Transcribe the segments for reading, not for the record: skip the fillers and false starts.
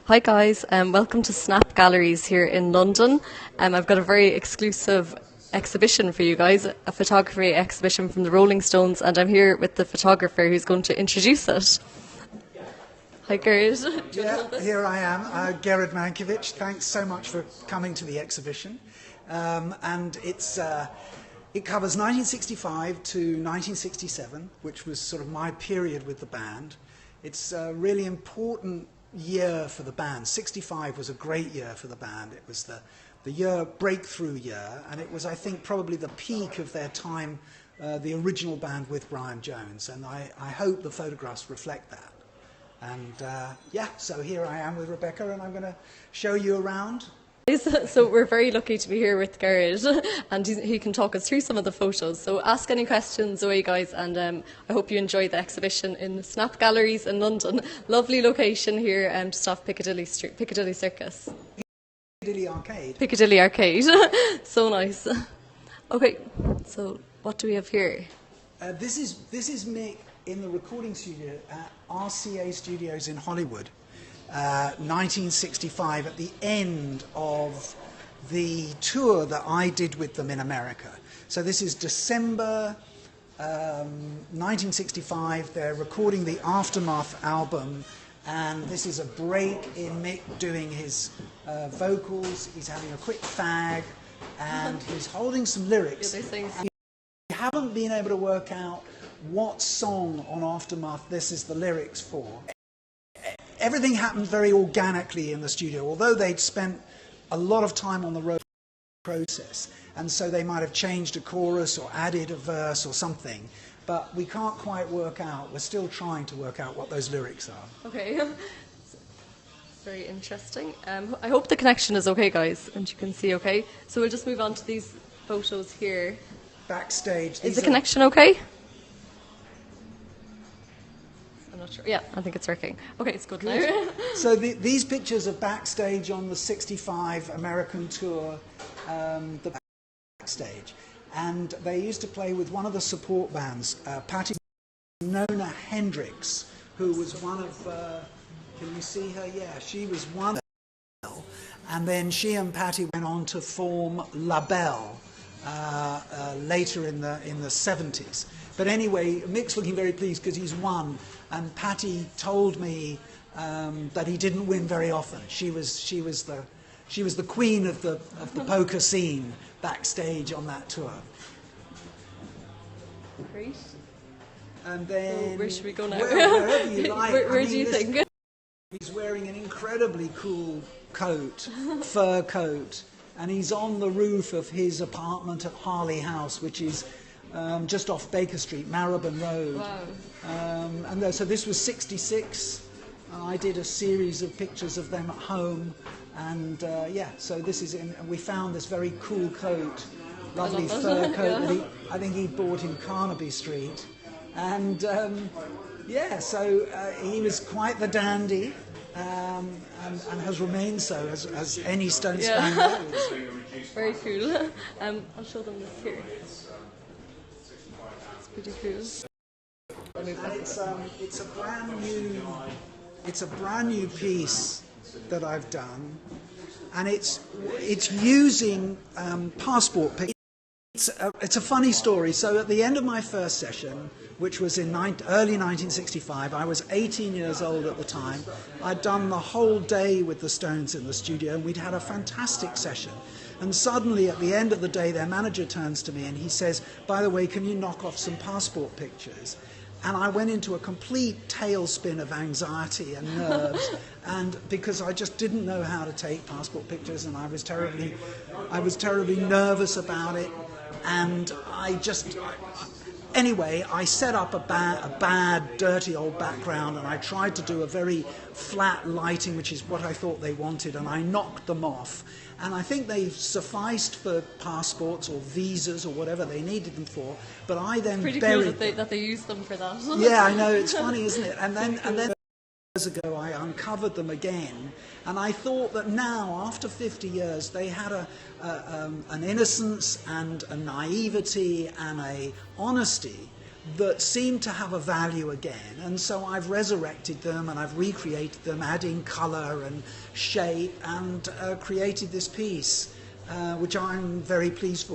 Hi guys, welcome to Snap Galleries here in London. I've got a very exclusive exhibition for you guys, a photography exhibition from the Rolling Stones, and I'm here with the photographer who's going to introduce it. Hi Gered. Yeah, here I am, Gered Markowitz. Thanks so much for coming to the exhibition. And it covers 1965 to 1967, which was sort of my period with the band. It's a really important year for the band. 65 was a great year for the band. It was the year, breakthrough year, and it was, I think, probably the peak of their time, the original band with Brian Jones, and I hope the photographs reflect that. And yeah, so here I am with Rebecca, and I'm going to show you around. So we're very lucky to be here with Gered, and he can talk us through some of the photos. So ask any questions away, guys, and I hope you enjoy the exhibition in the Snap Galleries in London. Lovely location here, just off Piccadilly Circus. Piccadilly Arcade. Piccadilly Arcade. So nice. Okay, so what do we have here? This is Mick in the recording studio at RCA Studios in Hollywood. 1965, at the end of the tour that I did with them in America. So this is December 1965. They're recording the Aftermath album, and this is a break in Mick doing his vocals. He's having a quick fag, and he's holding some lyrics. Yeah, they sing. We haven't been able to work out what song on Aftermath this is the lyrics for. Everything happened very organically in the studio, although they'd spent a lot of time on the road process, and so they might have changed a chorus or added a verse or something, but we can't quite work out. We're still trying to work out what those lyrics are. Okay. Very interesting. I hope the connection is okay, guys, and you can see okay. So we'll just move on to these photos here. Backstage. Is the connection okay? I'm not sure. Yeah, I think it's working. Okay, it's good now. So these pictures are backstage on the 65 American tour, the Backstage. And they used to play with one of the support bands, Patty Nona Hendricks, who was one of, can you see her? Yeah, she was one of them. And then she and Patty went on to form La Belle later in the 70s. But anyway, Mick's looking very pleased because he's won, and Patty told me that he didn't win very often. She was the queen of the poker scene backstage on that tour. Great. And then so where should we go now? Wherever you like. Where do you think? He's wearing an incredibly cool coat, fur coat, and he's on the roof of his apartment at Harley House, which is just off Baker Street, Marylebone Road. Wow. And so this was 66. I did a series of pictures of them at home, and yeah, so this is we found this very cool coat, lovely fur coat that I think he bought in Carnaby Street, and yeah, so he was quite the dandy, and has remained so as any Stones fan knows. Very cool. I'll show them this here. Pretty cool. It's a brand new piece that I've done, and it's using passport pictures. It's a funny story. So at the end of my first session, which was in early 1965, I was 18 years old at the time. I'd done the whole day with the Stones in the studio, and we'd had a fantastic session. And suddenly, at the end of the day, their manager turns to me and he says, "By the way, can you knock off some passport pictures?" And I went into a complete tailspin of anxiety and nerves, and because I just didn't know how to take passport pictures, and I was terribly nervous about it, and anyway, I set up a bad, dirty old background, and I tried to do a very flat lighting, which is what I thought they wanted, and I knocked them off. And I think they sufficed for passports or visas or whatever they needed them for. But I then pretty buried cool that they used them for that. Yeah, I know, it's funny, isn't it? And then years ago I uncovered them again, and I thought that now, after 50 years, they had an innocence and a naivety and a honesty that seem to have a value again, and so I've resurrected them and I've recreated them, adding colour and shape, and created this piece, which I'm very pleased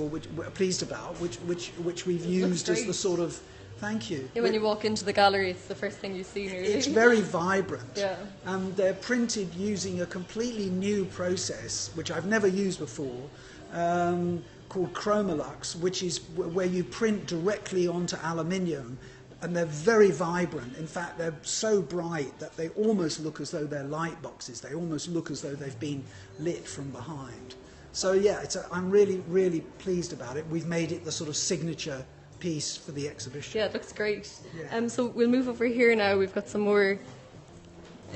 about, which we've used as the sort of. Thank you. Yeah, when you walk into the gallery, it's the first thing you see. Really. It's very vibrant. Yeah. And they're printed using a completely new process, which I've never used before, called Chromolux, which is where you print directly onto aluminium. And they're very vibrant. In fact, they're so bright that they almost look as though they're light boxes. They almost look as though they've been lit from behind. So yeah, I'm really, really pleased about it. We've made it the sort of signature piece for the exhibition. Yeah, it looks great. Yeah. So we'll move over here now. We've got some more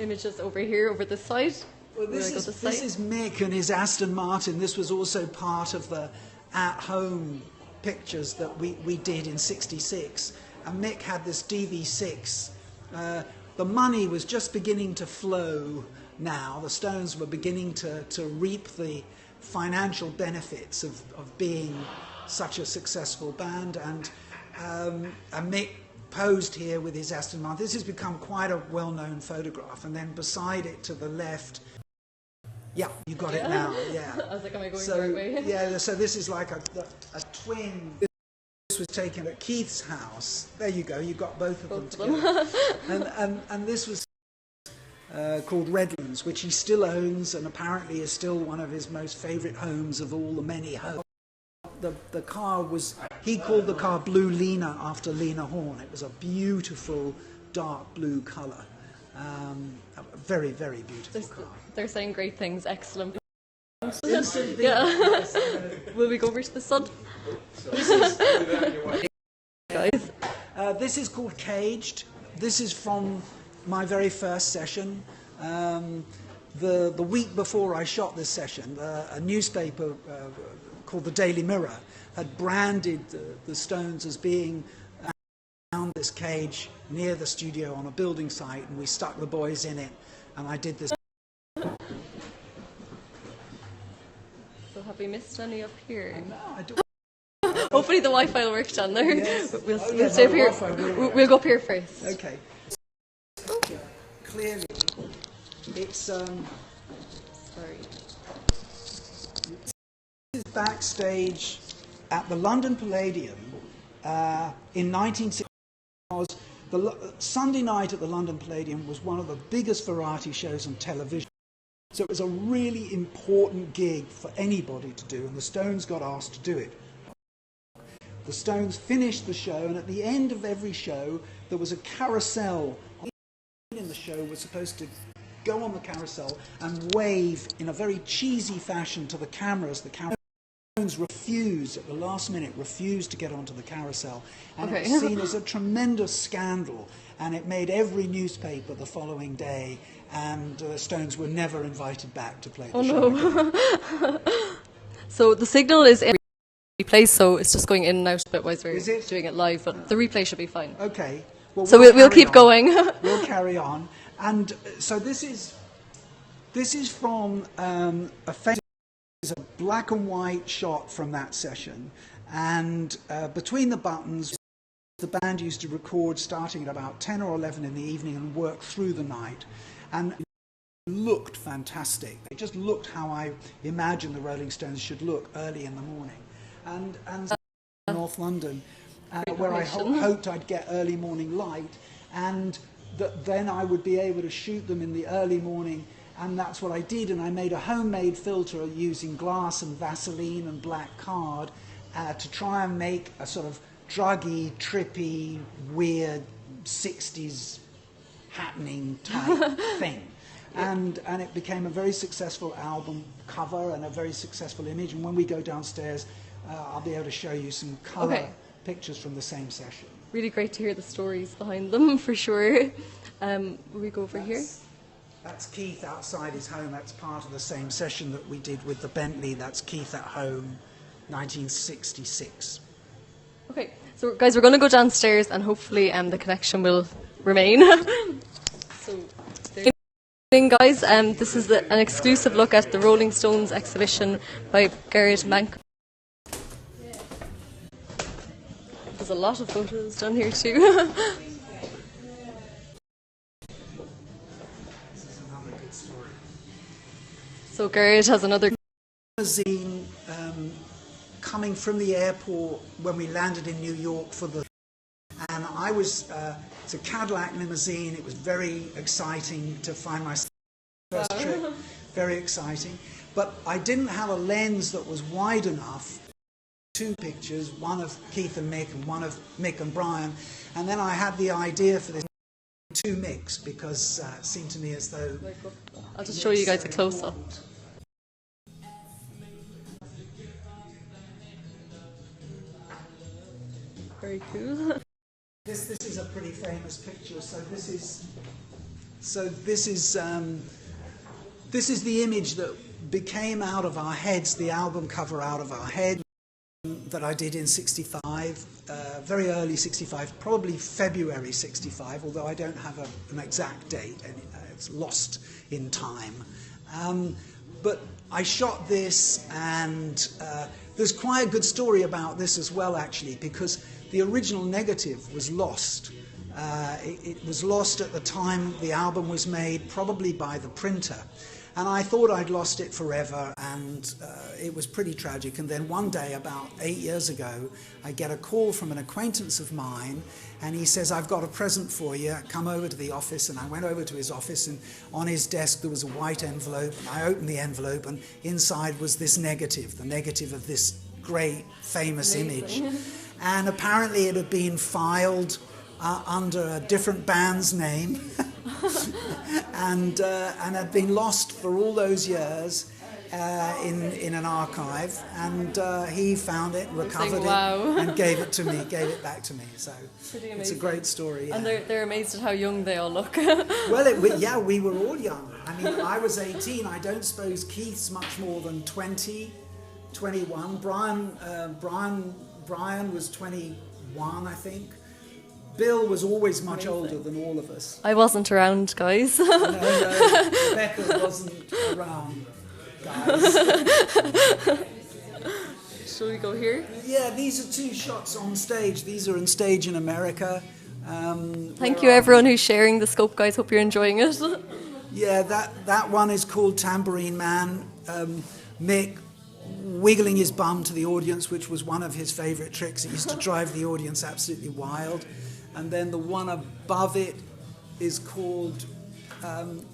images over here, over this side. Well, this is Mick and his Aston Martin. This was also part of the at-home pictures that we did in '66. And Mick had this DV6. The money was just beginning to flow now. The Stones were beginning to reap the financial benefits of being such a successful band, and Mick posed here with his Aston Martin. This has become quite a well-known photograph, and then beside it to the left, yeah, you got it now, yeah. I was like, am I going the right way? Yeah, so this is like a twin. This was taken at Keith's house. There you go, you got both of them together. and this was called Redlands, which he still owns and apparently is still one of his most favourite homes of all the many homes. The car was, he called the car Blue Lena after Lena Horne. It was a beautiful dark blue colour. A very, very beautiful car. They're saying great things, excellent. Yeah. Will we go over to the sun? Guys. This is called Caged. This is from my very first session. The week before I shot this session, a newspaper called the Daily Mirror had branded the Stones as being found this cage near the studio on a building site, and we stuck the boys in it, and I did this. So have we missed any up here? No, I don't. Hopefully the Wi-Fi will work down there. Yes. We'll stay up here. We'll go up here first. Okay. Clearly, it's sorry. This is Backstage at the London Palladium in 1960. The Sunday night at the London Palladium was one of the biggest variety shows on television. So it was a really important gig for anybody to do, and the Stones got asked to do it. The Stones finished the show, and at the end of every show, there was a carousel. In the show was supposed to go on the carousel and wave in a very cheesy fashion to the cameras. The Stones refused, at the last minute, refused to get onto the carousel. And it was seen as a tremendous scandal, and it made every newspaper the following day, and the Stones were never invited back to play the show. No. So the signal is in replay, so it's just going in and out a bit while we're doing it live, but the replay should be fine. Okay. Well, so we'll keep going. We'll carry on. And so this is from a black and white shot from that session, and between the buttons, the band used to record starting at about 10 or 11 in the evening and work through the night, and it looked fantastic. It just looked how I imagined the Rolling Stones should look early in the morning, and North London, where I hoped I'd get early morning light, and that then I would be able to shoot them in the early morning. And that's what I did, and I made a homemade filter using glass and Vaseline and black card to try and make a sort of druggy, trippy, weird 60s happening type thing. And it became a very successful album cover and a very successful image. And when we go downstairs, I'll be able to show you some colour pictures from the same session. Really great to hear the stories behind them, for sure. Will we go over here? That's Keith outside his home. That's part of the same session that we did with the Bentley. That's Keith at home, 1966. Okay, so guys, we're going to go downstairs and hopefully the connection will remain. So, guys, this is an exclusive look at the Rolling Stones exhibition by Gered. has a lot of photos done here too. So Gered has another limousine coming from the airport when we landed in New York and I was, it's a Cadillac limousine. It was very exciting to find my first trip, very exciting. But I didn't have a lens that was wide enough. 2 pictures, one of Keith and Mick and one of Mick and Brian. And then I had the idea for this 2 Micks because it seemed to me as though... I'll just show you guys a close-up. Very cool. This is a pretty famous picture. So this is the image that became out of our heads, the album cover out of our head that I did in '65, very early '65, probably February '65, although I don't have an exact date, and it's lost in time. But I shot this, and there's quite a good story about this as well, actually, because the original negative was lost. It was lost at the time the album was made, probably by the printer. And I thought I'd lost it forever, and it was pretty tragic. And then one day, about 8 years ago, I get a call from an acquaintance of mine, and he says, "I've got a present for you, come over to the office." And I went over to his office, and on his desk there was a white envelope. I opened the envelope, and inside was this negative, the negative of this great, famous image. And apparently it had been filed under a different band's name. and had been lost for all those years in an archive, and he found it, recovered it, and gave it to me, gave it back to me. So it's a great story. Yeah. And they're amazed at how young they all look. Well, we were all young. I mean, I was 18. I don't suppose Keith's much more than 20, 21. Brian was 21, I think. Bill was always much older than all of us. I wasn't around, guys. No, Rebecca wasn't around, guys. Shall we go here? Yeah, these are 2 shots on stage. These are on stage in America. Thank you everyone who's sharing the scope, guys. Hope you're enjoying it. Yeah, that one is called Tambourine Man. Mick wiggling his bum to the audience, which was one of his favourite tricks. It used to drive the audience absolutely wild. And then the one above it is called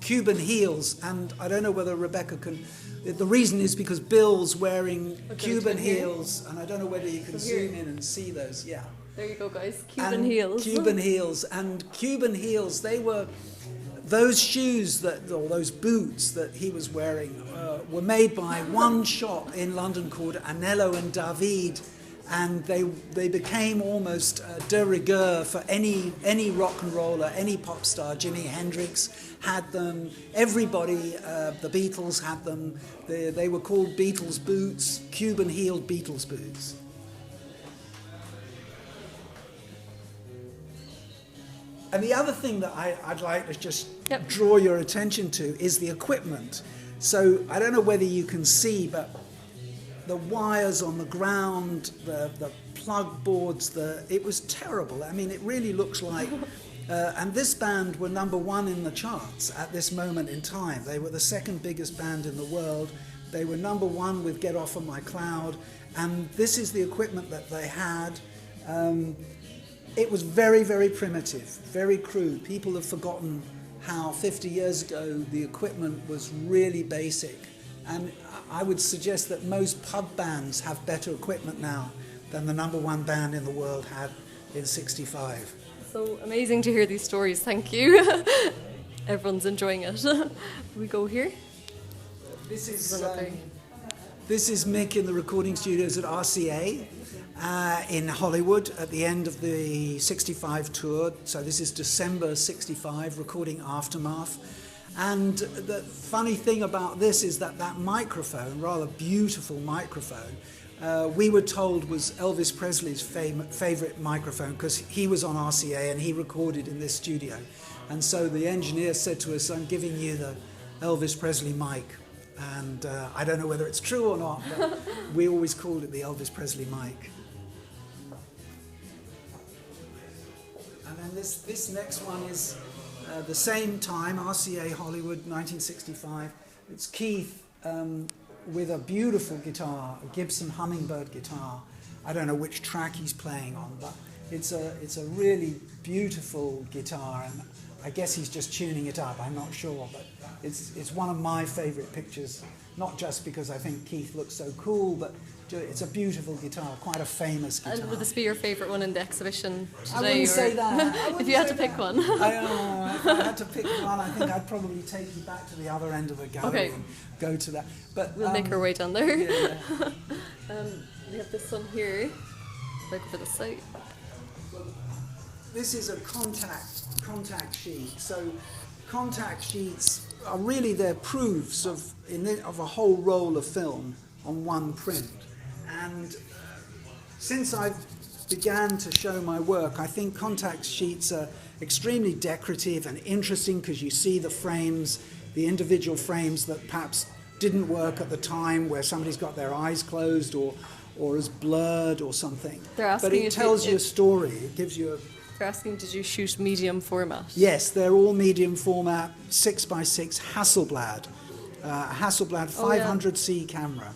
Cuban Heels. And I don't know whether Rebecca can... The reason is because Bill's wearing Cuban heels. And I don't know whether you can zoom in and see those. Yeah. There you go, guys. Cuban heels. Cuban heels. And Cuban heels, they were... Those shoes, or those boots that he was wearing were made by one shop in London called Anello and David, and they became almost de rigueur for any rock and roller, any pop star. Jimi Hendrix had them, everybody, the Beatles had them. They were called Beatles boots, Cuban-heeled Beatles boots. And the other thing that I'd like to just draw your attention to is the equipment. So I don't know whether you can see, but the wires on the ground, the plug boards, it was terrible. I mean, it really looks like... and this band were #1 in the charts at this moment in time. They were the 2nd biggest band in the world. They were #1 with Get Off of My Cloud. And this is the equipment that they had. It was very, very primitive, very crude. People have forgotten how 50 years ago the equipment was really basic. And I would suggest that most pub bands have better equipment now than the #1 band in the world had in '65. So amazing to hear these stories, thank you. Everyone's enjoying it. We go here. This is Mick in the recording studios at RCA. In Hollywood at the end of the '65 tour. So this is December '65, recording Aftermath. And the funny thing about this is that microphone, rather beautiful microphone, we were told was Elvis Presley's favorite microphone because he was on RCA and he recorded in this studio. And so the engineer said to us, "I'm giving you the Elvis Presley mic." And I don't know whether it's true or not, but we always called it the Elvis Presley mic. And then this next one is the same time, RCA Hollywood, 1965. It's Keith with a beautiful guitar, a Gibson Hummingbird guitar. I don't know which track he's playing on, but it's a really beautiful guitar, and I guess he's just tuning it up, I'm not sure, but it's one of my favourite pictures, not just because I think Keith looks so cool, but it's a beautiful guitar, quite a famous guitar. And would this be your favourite one in the exhibition today? I wouldn't say that. If you had to pick one. If I had to pick one, I think I'd probably take you back to the other end of the gallery and go to that. But we'll make our way down there. Yeah. We have this one here, like for the site. This is a contact sheet. So contact sheets are really they're proofs of a whole roll of film on one print. And since I began to show my work, I think contact sheets are extremely decorative and interesting because you see the frames, the individual frames that perhaps didn't work at the time, where somebody's got their eyes closed or is blurred or something. But it tells you a story. It gives you a... They're asking, did you shoot medium format? Yes, they're all medium format, 6x6 Hasselblad. Hasselblad 500C camera.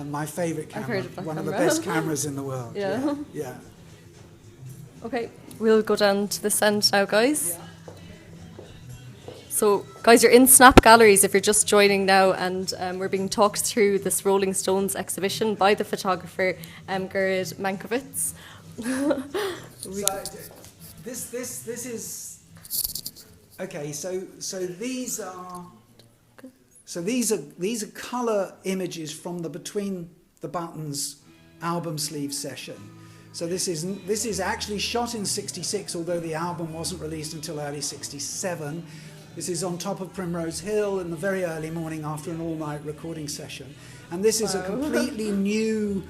My favourite camera. I've heard of that one camera. of the best cameras in the world. Yeah. Okay, we'll go down to this end now, guys. Yeah. So, guys, you're in Snap Galleries if you're just joining now, and we're being talked through this Rolling Stones exhibition by the photographer Gered Markowitz. This is okay. So these are colour images from the Between the Buttons album sleeve session. So this is actually shot in '66, although the album wasn't released until early '67. This is on top of Primrose Hill in the very early morning after an all-night recording session. And this is a completely new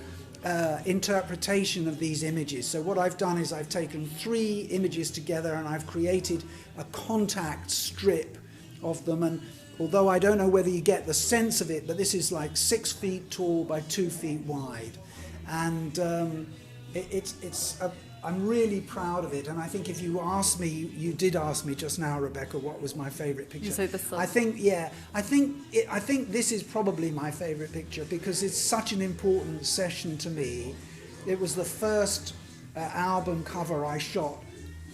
interpretation of these images. So what I've done is I've taken 3 images together and I've created a contact strip of them. And although I don't know whether you get the sense of it, but this is like 6 feet tall by 2 feet wide. And I'm really proud of it, and I think if you asked me, you did ask me just now, Rebecca, what was my favourite picture. You say this one. I think this is probably my favourite picture because it's such an important session to me. It was the first album cover I shot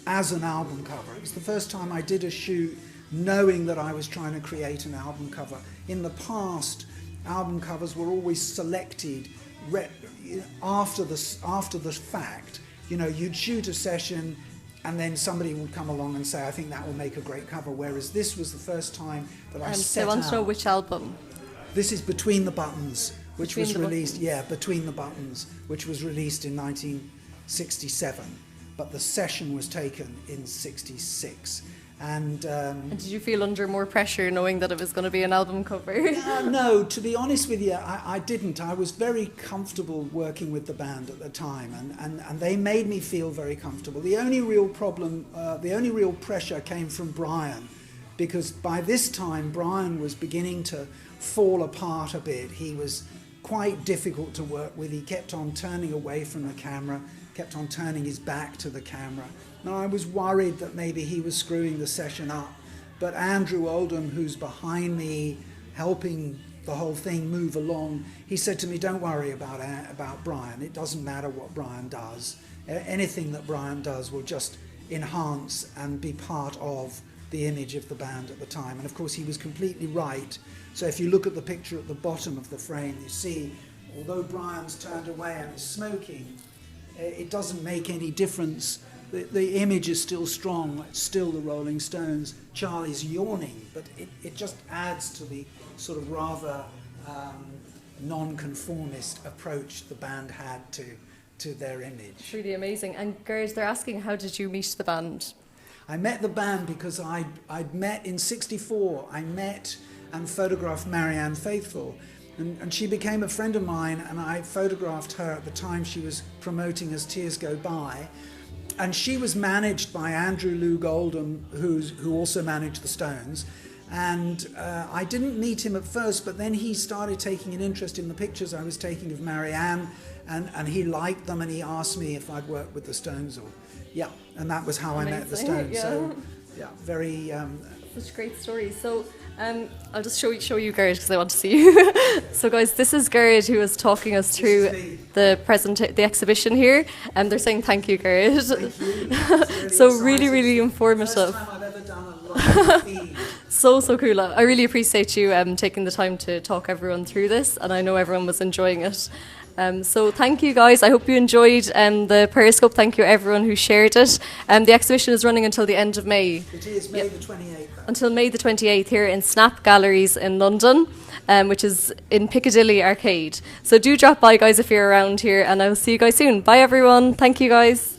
as an album cover. It was the first time I did a shoot knowing that I was trying to create an album cover. In the past, album covers were always selected after the fact. You know, you'd shoot a session and then somebody would come along and say, I think that will make a great cover, whereas this was the first time that I set out. I want to know which album. This is Between the Buttons, which was released, Between the Buttons, which was released in 1967, but the session was taken in '66. And did you feel under more pressure knowing that it was going to be an album cover? No, to be honest with you, I didn't. I was very comfortable working with the band at the time, and they made me feel very comfortable. The only real problem, the only real pressure came from Brian, because by this time Brian was beginning to fall apart a bit. He was quite difficult to work with. He kept on turning away from the camera, kept on turning his back to the camera. And I was worried that maybe he was screwing the session up. But Andrew Oldham, who's behind me, helping the whole thing move along, he said to me, don't worry about Brian. It doesn't matter what Brian does. Anything that Brian does will just enhance and be part of the image of the band at the time. And of course, he was completely right. So if you look at the picture at the bottom of the frame, you see, although Brian's turned away and is smoking, it doesn't make any difference. The image is still strong, it's still the Rolling Stones. Charlie's yawning, but it just adds to the sort of rather non-conformist approach the band had to their image. It's really amazing. And Gered, they're asking, how did you meet the band? I met the band because I'd met in '64. I met and photographed Marianne Faithfull. And she became a friend of mine, and I photographed her at the time she was promoting As Tears Go By. And she was managed by Andrew Loog Oldham, who also managed the Stones. And I didn't meet him at first, but then he started taking an interest in the pictures I was taking of Marianne, and he liked them, and he asked me if I'd worked with the Stones or Yeah, and that was how I met the Amazing, Stones. yeah. So, yeah, very. Such great stories. So I'll just show you Gered because I want to see you. So guys, this is Gered who was talking us through the exhibition here, and they're saying thank you, Gered. Thank you. Really So exciting. really informative. First time I've ever done a live feed. So cool. I really appreciate you taking the time to talk everyone through this, and I know everyone was enjoying it. So thank you guys. I hope you enjoyed the Periscope. Thank you everyone who shared it. The exhibition is running until the end of May. It is May the 28th. Until May the 28th here in Snap Galleries in London, which is in Piccadilly Arcade. So do drop by guys if you're around here, and I'll see you guys soon. Bye everyone. Thank you guys.